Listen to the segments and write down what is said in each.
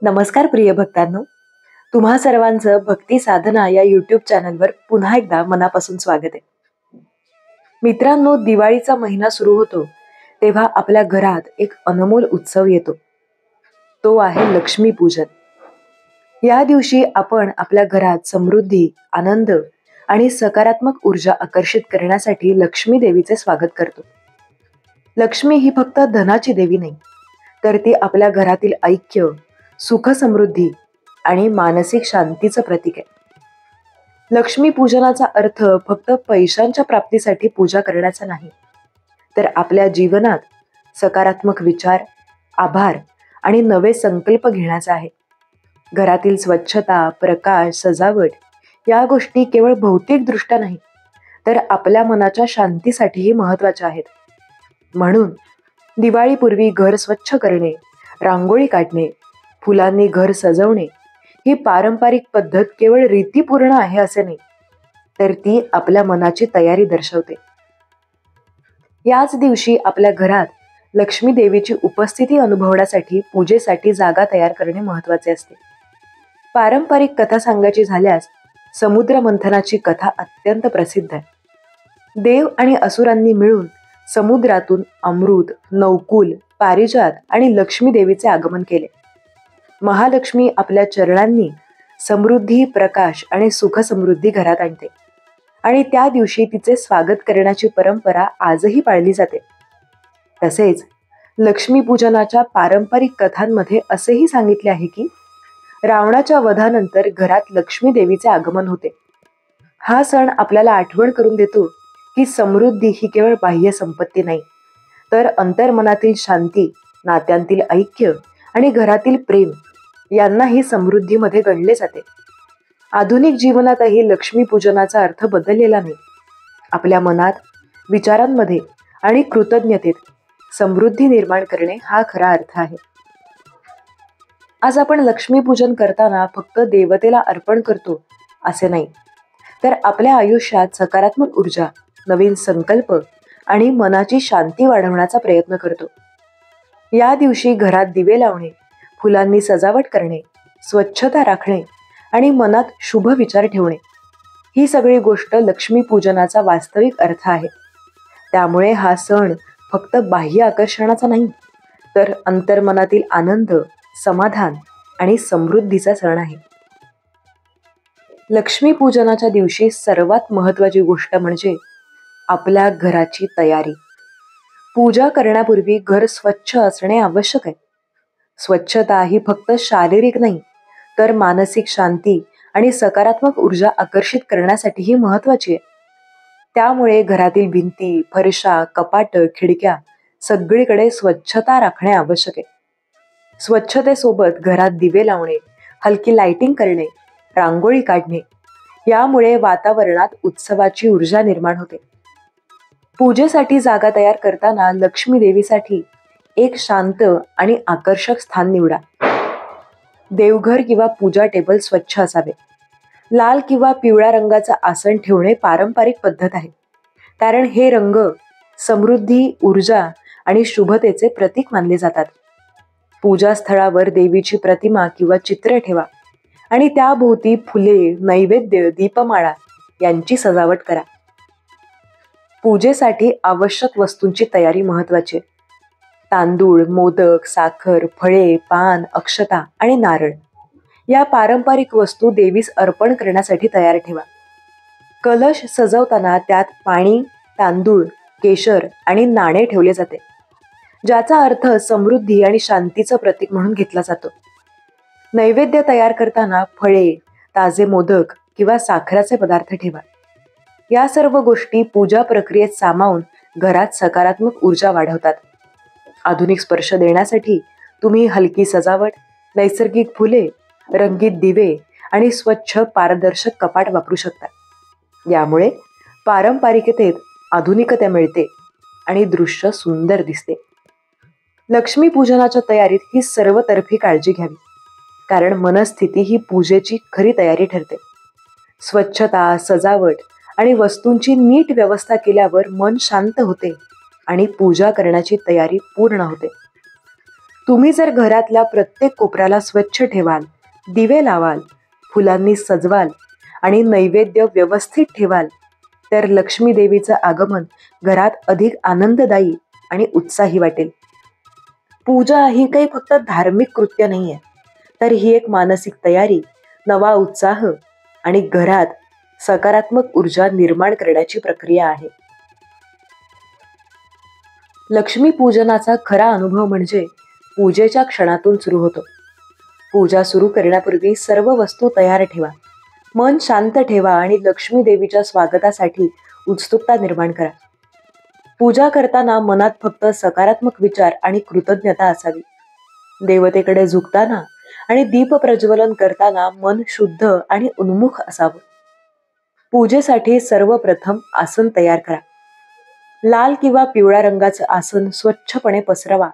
नमस्कार प्रिय भक्तांनो, तुम्हा सर्वांचं भक्ती साधना या यूट्यूब चॅनलवर पुन्हा एकदा मनापासून स्वागत आहे. मित्रांनो, दिवाळीचा महिना सुरू होतो तेव्हा आपल्या घरात एक अनमोल उत्सव येतो. तो आहे लक्ष्मीपूजन. या दिवशी आपण आपल्या घरात समृद्धी, आनंद आणि सकारात्मक ऊर्जा आकर्षित करण्यासाठी लक्ष्मी देवीचे स्वागत करतो. लक्ष्मी ही फक्त धनाची देवी नाही, तर ती आपल्या घरातील ऐक्य, सुख समृद्धी आणि मानसिक शांतीचं प्रतीक आहे. लक्ष्मी पूजनाचा अर्थ फक्त पैशांच्या प्राप्तीसाठी पूजा करण्याचा नाही, तर आपल्या जीवनात सकारात्मक विचार, आभार आणि नवे संकल्प घेण्याचा आहे. घरातील स्वच्छता, प्रकाश, सजावट या गोष्टी केवळ भौतिकदृष्ट्या नाही, तर आपल्या मनाच्या शांतीसाठीही महत्त्वाच्या आहेत. म्हणून दिवाळीपूर्वी घर स्वच्छ करणे, रांगोळी काढणे, फुलांनी घर सजवणे ही पारंपरिक पद्धत केवळ रीतीपूर्ण आहे असे नाही, तर ती आपल्या मनाची तयारी दर्शवते. याच दिवशी आपल्या घरात लक्ष्मी देवीची उपस्थिती अनुभवण्यासाठी पूजेसाठी जागा तयार करणे महत्त्वाचे असते. पारंपरिक कथा सांगायची झाल्यास समुद्र मंथनाची कथा अत्यंत प्रसिद्ध आहे. देव आणि असुरांनी मिळून समुद्रातून अमृत, नौकुल, पारिजात आणि लक्ष्मी देवीचे आगमन केले. महालक्ष्मी आपल्या चरणांनी समृद्धी, प्रकाश आणि सुख समृद्धी घरात आणते आणि त्या दिवशी तिचे स्वागत करण्याची परंपरा आजही पाळली जाते. तसेच लक्ष्मी पूजनाच्या पारंपरिक कथांमध्ये असेही सांगितले आहे की रावणाच्या वधानंतर घरात लक्ष्मी देवीचे आगमन होते. हा सण आपल्याला आठवण करून देतो की समृद्धी ही केवळ बाह्य संपत्ती नाही, तर अंतर्मनातील शांती, नात्यांतील ऐक्य आणि घरातील प्रेम यांनाही समृद्धीमध्ये गणले जाते. आधुनिक जीवनातही लक्ष्मी पूजनाचा अर्थ बदललेला नाही. आपल्या मनात, विचारांमध्ये आणि कृतज्ञतेत समृद्धी निर्माण करणे हा खरा अर्थ आहे. आज आपण लक्ष्मी पूजन करताना फक्त देवतेला अर्पण करतो असे नाही, तर आपल्या आयुष्यात सकारात्मक ऊर्जा, नवीन संकल्प आणि मनाची शांती वाढवण्याचा प्रयत्न करतो. या दिवशी घरात दिवे लावणे, फुलांनी सजावट करणे, स्वच्छता राखणे आणि मनात शुभ विचार ठेवणे ही सगळी गोष्ट लक्ष्मी पूजनाचा वास्तविक अर्थ आहे. त्यामुळे हा सण फक्त बाह्य आकर्षणाचा नाही, तर अंतर्मनातील आनंद, समाधान आणि समृद्धीचा सण आहे. लक्ष्मी पूजनाच्या दिवशी सर्वात महत्त्वाची गोष्ट म्हणजे आपल्या घराची तयारी. पूजा करण्यापूर्वी घर स्वच्छ असणे आवश्यक आहे. स्वच्छता ही फक्त शारीरिक नाही, तर मानसिक शांती आणि सकारात्मक ऊर्जा आकर्षित करण्यासाठीही महत्त्वाची आहे. त्यामुळे घरातील भिंती, फरशा, कपाटं, खिडक्या सगळीकडे स्वच्छता राखणे आवश्यक आहे. स्वच्छतेसोबत घरात दिवे लावणे, हलकी लाइटिंग करणे, रांगोळी काढणे यामुळे वातावरणात उत्सवाची ऊर्जा निर्माण होते. पूजेसाठी जागा तयार करताना लक्ष्मी देवीसाठी एक शांत आणि आकर्षक स्थान निवडा. देवघर किंवा पूजा टेबल स्वच्छ असावे. लाल किंवा पिवळ्या रंगाचं आसन ठेवणे पारंपरिक पद्धत आहे, कारण हे रंग समृद्धी, ऊर्जा आणि शुभतेचे प्रतीक मानले जातात. पूजा स्थळावर देवीची प्रतिमा किंवा चित्र ठेवा आणि त्याभोवती फुले, नैवेद्य, दीपमाळा यांची सजावट करा. पूजेसाठी आवश्यक वस्तूंची तयारी महत्त्वाची. तांदूळ, मोदक, साखर, फळे, पान, अक्षता आणि नारळ या पारंपरिक वस्तू देवीस अर्पण करण्यासाठी तयार ठेवा. कलश सजवताना त्यात पाणी, तांदूळ, केशर आणि नाणे ठेवले जाते, ज्याचा अर्थ समृद्धी आणि शांतीचं प्रतीक म्हणून घेतला जातो. नैवेद्य तयार करताना फळे, ताजे मोदक किंवा साखराचे पदार्थ ठेवा. या सर्व गोष्टी पूजा प्रक्रियेत सामावून घरात सकारात्मक ऊर्जा वाढवतात. आधुनिक स्पर्श देण्यासाठी तुम्ही हलकी सजावट, नैसर्गिक फुले, रंगीत दिवे आणि स्वच्छ पारदर्शक कपाट वापरू शकता. यामुळे पारंपरिकतेत आधुनिकता मिळते आणि दृश्य सुंदर दिसते. लक्ष्मी पूजनाच्या तयारीत ही सर्वतर्फी काळजी घ्यावी, कारण मनस्थिती ही पूजेची खरी तयारी ठरते. स्वच्छता, सजावट आणि वस्तूंची नीट व्यवस्था केल्यावर मन शांत होते आणि पूजा करण्याची तयारी पूर्ण होते. तुम्ही जर घरातल्या प्रत्येक कोपऱ्याला स्वच्छ ठेवाल, दिवे लावाल, फुलांनी सजवाल आणि नैवेद्य व्यवस्थित ठेवाल, तर लक्ष्मी देवीचं आगमन घरात अधिक आनंददायी आणि उत्साही वाटेल. पूजा ही काही फक्त धार्मिक कृत्य नाहीये, तर ही एक मानसिक तयारी, नवा उत्साह आणि घरात सकारात्मक ऊर्जा निर्माण करण्याची प्रक्रिया आहे. लक्ष्मी पूजनाचा खरा अनुभव म्हणजे पूजेच्या क्षणातून सुरू होतो. पूजा सुरू करण्यापूर्वी सर्व वस्तू तयार ठेवा, मन शांत ठेवा आणि लक्ष्मी देवीच्या स्वागतासाठी उत्सुकता निर्माण करा. पूजा करताना मनात फक्त सकारात्मक विचार आणि कृतज्ञता असावी. देवतेकडे झुकताना आणि दीप प्रज्वलन करताना मन शुद्ध आणि उन्मुख असावं. पूजेसाठी सर्वप्रथम आसन तयार करा. लाल किंवा पिवळ्या रंगाचं आसन स्वच्छपणे पसरवा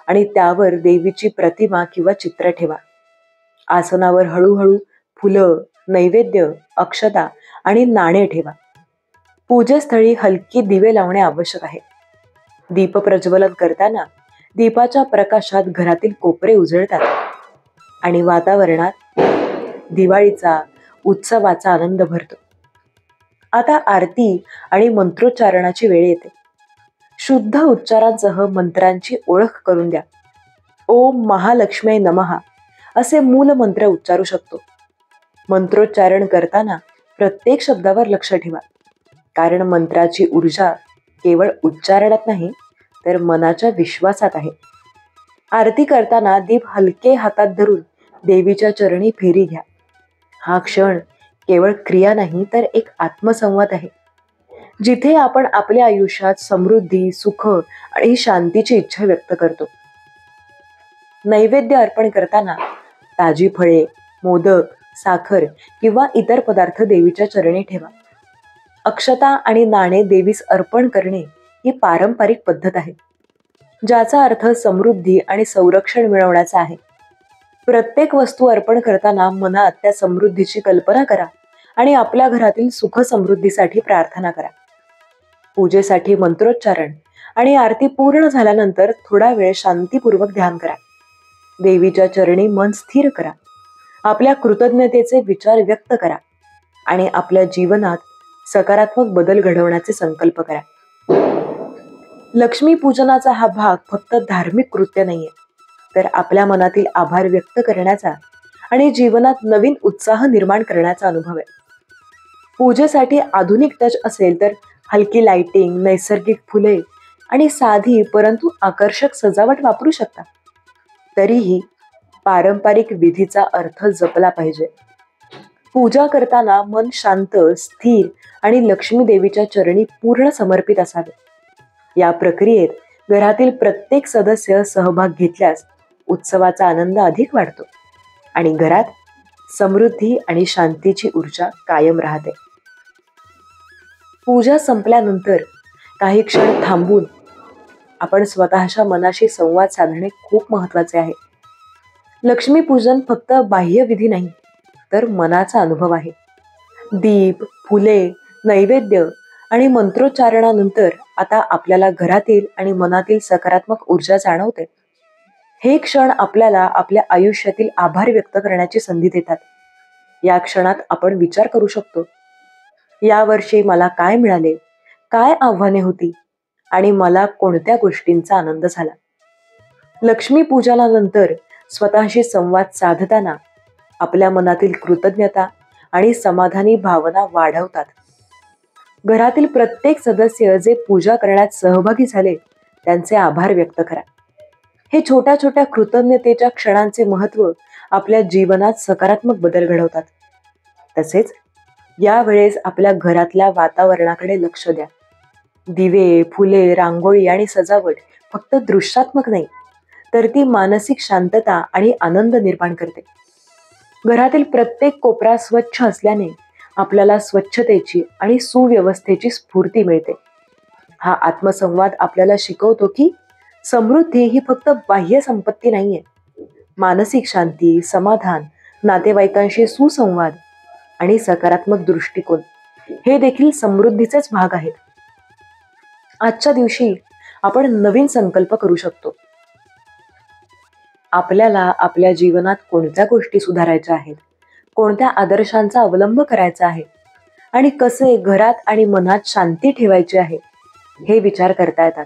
आणि त्यावर देवीची प्रतिमा किंवा चित्र ठेवा. आसनावर हळूहळू फुलं, नैवेद्य, अक्षता आणि नाणे ठेवा. पूजेस्थळी हलकी दिवे लावणे आवश्यक आहे. दीप प्रज्वलन करताना दीपाच्या प्रकाशात घरातील कोपरे उजळतात आणि वातावरणात दिवाळीचा, उत्सवाचा आनंद भरतो. आता आरती आणि मंत्रोच्चारणाची वेळ येते. शुद्ध उच्चारांसह मंत्रांची ओळख करून द्या. ओम महालक्ष्मी नमः असे मूल मंत्र उच्चारू शकतो. मंत्रोच्चारण करताना प्रत्येक शब्दावर लक्ष ठेवा, कारण मंत्राची ऊर्जा केवळ उच्चारणात नाही तर मनाच्या विश्वासात आहे. आरती करताना दीप हलके हातात धरून देवीच्या चरणी फेरी घ्या. हा क्षण केवळ क्रिया नाही तर एक आत्मसंवाद आहे, जिथे आपण आपल्या आयुष्यात समृद्धी, सुख आणि शांतीची इच्छा व्यक्त करतो. नैवेद्य अर्पण करताना ताजी फळे, मोदक, साखर किंवा इतर पदार्थ देवीच्या चरणी ठेवा. अक्षता आणि नाणे देवीस अर्पण करणे ही पारंपरिक पद्धत आहे, ज्याचा अर्थ समृद्धी आणि संरक्षण मिळवण्याचा आहे. प्रत्येक वस्तू अर्पण करताना मनात त्या समृद्धीची कल्पना करा आणि आपल्या घरातील सुख समृद्धीसाठी प्रार्थना करा. पूजेसाठी मंत्रोच्चारण आणि आरती पूर्ण झाल्यानंतर थोडा वेळ शांतीपूर्वक ध्यान करा. देवीच्या चरणी मन स्थिर करा. आपल्या कृतज्ञतेचे विचार व्यक्त करा आणि आपल्या जीवनात सकारात्मक बदल घडवण्याचे संकल्प करा. लक्ष्मी पूजनाचा हा भाग फक्त धार्मिक कृत्य नाहीये, तर आपल्या मनातील आभार व्यक्त करण्याचा आणि जीवनात नवीन उत्साह निर्माण करण्याचा अनुभव आहे. पूजेसाठी आधुनिक टच असेल तर हलकी लाइटिंग, नैसर्गिक फुले आणि साधी परंतु आकर्षक सजावट वापरू शकता. तरीही पारंपरिक विधीचा अर्थ जपला पाहिजे. पूजा करताना मन शांत, स्थिर आणि लक्ष्मी देवीच्या चरणी पूर्ण समर्पित असावे. या प्रक्रियेत घरातील प्रत्येक सदस्य सहभाग घेतल्यास उत्सवाचा आनंद अधिक वाढतो आणि घरात समृद्धी आणि शांतीची ऊर्जा कायम राहते. पूजा संपल्यानंतर काही क्षण थांबून आपण स्वतःच्या मनाशी संवाद साधणे खूप महत्त्वाचे आहे. लक्ष्मी पूजन फक्त बाह्य विधी नाही, तर मनाचा अनुभव आहे. दीप, फुले, नैवेद्य आणि मंत्रोच्चारणानंतर आता आपल्याला घरातील आणि मनातील सकारात्मक ऊर्जा जाणवते. हे क्षण आपल्याला आपल्या आयुष्यातील आभार व्यक्त करण्याची संधी देतात. या क्षणात आपण विचार करू शकतो, यावर्षी मला काय मिळाले, काय आव्हाने होती आणि मला कोणत्या गोष्टींचा आनंद झाला. लक्ष्मी पूजनानंतर स्वतःशी संवाद साधताना आपल्या मनातील कृतज्ञता आणि समाधानी भावना वाढवतात. घरातील प्रत्येक सदस्य जे पूजा करण्यात सहभागी झाले त्यांचे आभार व्यक्त करा. हे छोट्या छोट्या कृतज्ञतेच्या क्षणांचे महत्त्व आपल्या जीवनात सकारात्मक बदल घडवतात. तसेच यावेळेस आपल्या घरातल्या वातावरणाकडे लक्ष द्या. दिवे, फुले, रांगोळी आणि सजावट फक्त दृश्यात्मक नाही, तर ती मानसिक शांतता आणि आनंद निर्माण करते. घरातील प्रत्येक कोपरा स्वच्छ असल्याने आपल्याला स्वच्छतेची आणि सुव्यवस्थेची स्फूर्ती मिळते. हा आत्मसंवाद आपल्याला शिकवतो की समृद्धी ही फक्त बाह्य संपत्ती नाहीये. मानसिक शांती, समाधान, नातेवाईकांशी सुसंवाद आणि सकारात्मक दृष्टिकोन हे देखील समृद्धीचेच भाग आहेत. आजच्या दिवशी आपण नवीन संकल्प करू शकतो. आपल्याला आपल्या जीवनात कोणत्या गोष्टी सुधारायच्या आहेत, कोणत्या आदर्शांचा अवलंब करायचा आहे आणि कसे घरात आणि मनात शांती ठेवायची आहे हे विचार करता येतात.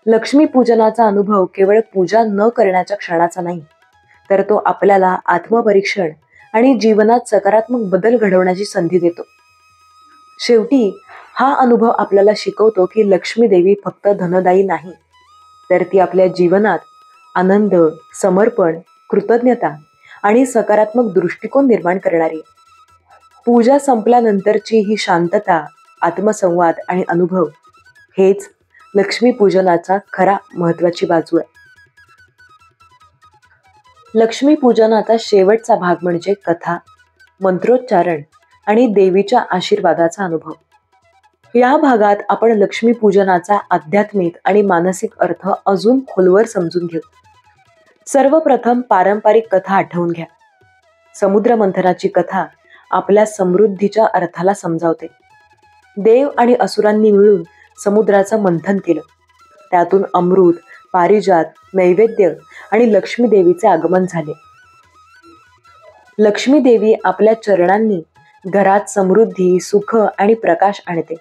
लक्ष्मी पूजनाचा अनुभव केवळ पूजा न करण्याच्या क्षणाचा नाही, तर तो आपल्याला आत्मपरीक्षण आणि जीवनात सकारात्मक बदल घडवण्याची संधी देतो. शेवटी हा अनुभव आपल्याला शिकवतो की लक्ष्मी देवी फक्त धनदायी नाही, तर ती आपल्या जीवनात आनंद, समर्पण, कृतज्ञता आणि सकारात्मक दृष्टिकोन निर्माण करणारी. पूजा संपल्यानंतरची ही शांतता, आत्मसंवाद आणि अनुभव हेच लक्ष्मी पूजनाचा खरा महत्वाची बाजू आहे. लक्ष्मी पूजनाचा शेवटचा भाग म्हणजे कथा, मंत्रोच्चारण आणि देवीच्या आशीर्वादाचा अनुभव. या भागात आपण लक्ष्मी पूजनाचा आध्यात्मिक आणि मानसिक अर्थ अजून खोलवर समजून घेऊ. सर्वप्रथम पारंपरिक कथा आठवून घ्या. समुद्र मंथनाची कथा आपल्या समृद्धीच्या अर्थाला समजावते. देव आणि असुरांनी मिळून समुद्राचं मंथन केलं. त्यातून अमृत, पारिजात, नैवेद्य आणि लक्ष्मी देवीचे आगमन झाले. लक्ष्मी देवी आपल्या चरणांनी घरात समृद्धी, सुख आणि प्रकाश आणते.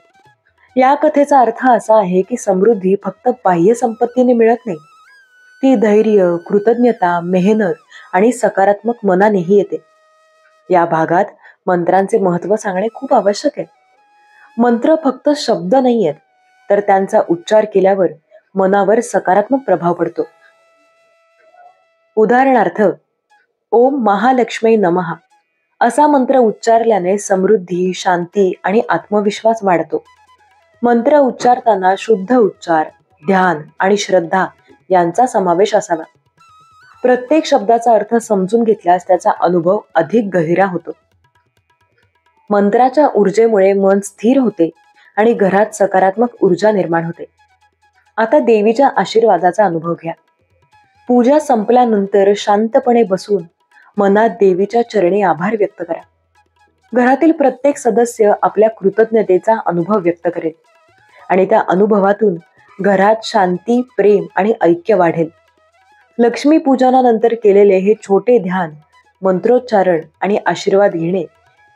या कथेचा अर्थ असा आहे की समृद्धी फक्त बाह्य संपत्तीने मिळत नाही, ती धैर्य, कृतज्ञता, मेहनत आणि सकारात्मक मनानेही येते. या भागात मंत्रांचे महत्त्व सांगणे खूप आवश्यक आहे. मंत्र फक्त शब्द नाही आहेत, तर त्यांचा उच्चार केल्यावर मनावर सकारात्मक प्रभाव पडतो. उदाहरणार्थ, ओम महालक्ष्मी नमः असा मंत्र उच्चारल्याने समृद्धी, शांती आणि आत्मविश्वास वाढतो. मंत्र उच्चारताना शुद्ध उच्चार, ध्यान आणि श्रद्धा यांचा समावेश असावा. प्रत्येक शब्दाचा अर्थ समजून घेतल्यास त्याचा अनुभव अधिक गहिरा होतो. मंत्राच्या ऊर्जेमुळे मन स्थिर होते आणि घरात सकारात्मक ऊर्जा निर्माण होते. आता देवीच्या आशीर्वादाचा अनुभव घ्या. पूजा संपल्यानंतर शांतपणे बसून मनात देवीच्या चरणी आभार व्यक्त करा. घरातील प्रत्येक सदस्य आपल्या कृतज्ञतेचा अनुभव व्यक्त करेल आणि त्या अनुभवातून घरात शांती, प्रेम आणि ऐक्य वाढेल. लक्ष्मी पूजनानंतर केलेले हे छोटे ध्यान, मंत्रोच्चारण आणि आशीर्वाद घेणे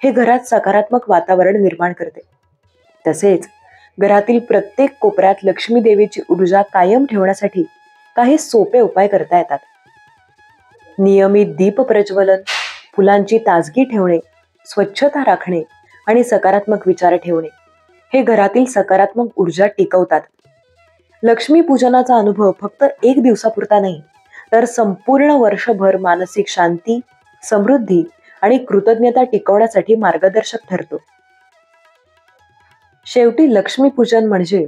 हे घरात सकारात्मक वातावरण निर्माण करते. तसेच घरातील प्रत्येक कोपऱ्यात लक्ष्मी देवीची ऊर्जा कायम ठेवण्यासाठी काही सोपे उपाय करता येतात. नियमित दीप प्रज्वलन, फुलांची ताजगी ठेवणे, स्वच्छता राखणे आणि सकारात्मक विचार ठेवणे हे घरातील सकारात्मक ऊर्जा टिकवतात. लक्ष्मी पूजनाचा अनुभव फक्त एक दिवसापुरता नाही, तर संपूर्ण वर्षभर मानसिक शांती, समृद्धी आणि कृतज्ञता टिकवण्यासाठी मार्गदर्शक ठरतो. शेवटी लक्ष्मी पूजन म्हणजे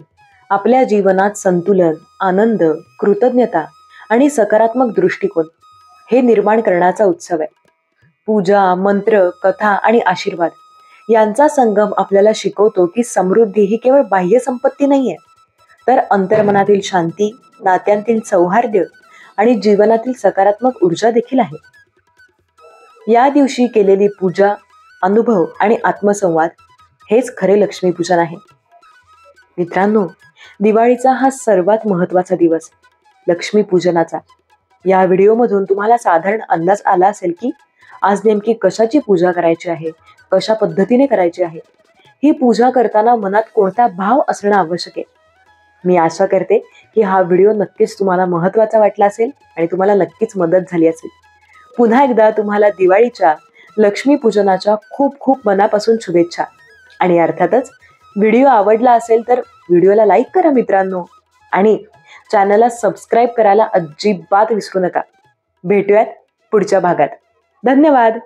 आपल्या जीवनात संतुलन, आनंद, कृतज्ञता आणि सकारात्मक दृष्टिकोन हे निर्माण करण्याचा उत्सव आहे. पूजा, मंत्र, कथा आणि आशीर्वाद यांचा संगम आपल्याला शिकवतो की समृद्धी ही केवळ बाह्य संपत्ती नाहीये, तर अंतर्मनातील शांती, नात्यांतील सौहार्द आणि जीवनातील सकारात्मक ऊर्जा देखील आहे. या दिवशी केलेली पूजा, अनुभव आणि आत्मसंवाद हेच खरे लक्ष्मीपूजन आहे. मित्रांनो, दिवाळीचा हा सर्वात महत्त्वाचा दिवस लक्ष्मीपूजनाचा. या व्हिडिओमधून तुम्हाला साधारण अंदाज आला असेल की आज नेमकी कशाची पूजा करायची आहे, कशा पद्धतीने करायची आहे. ही पूजा करताना मनात कोणता भाव असणं आवश्यक आहे. मी आशा करते की हा व्हिडिओ नक्कीच तुम्हाला महत्त्वाचा वाटला असेल आणि तुम्हाला नक्कीच मदत झाली असेल. पुन्हा एकदा तुम्हाला दिवाळीच्या लक्ष्मीपूजनाच्या खूप खूप मनापासून शुभेच्छा. आणि अर्थातच व्हिडिओ आवडला असेल तर व्हिडिओला लाईक करा मित्रांनो, आणि चॅनलला सबस्क्राईब करायला अजिबात विसरू नका. भेटूयात पुढच्या भागात. धन्यवाद.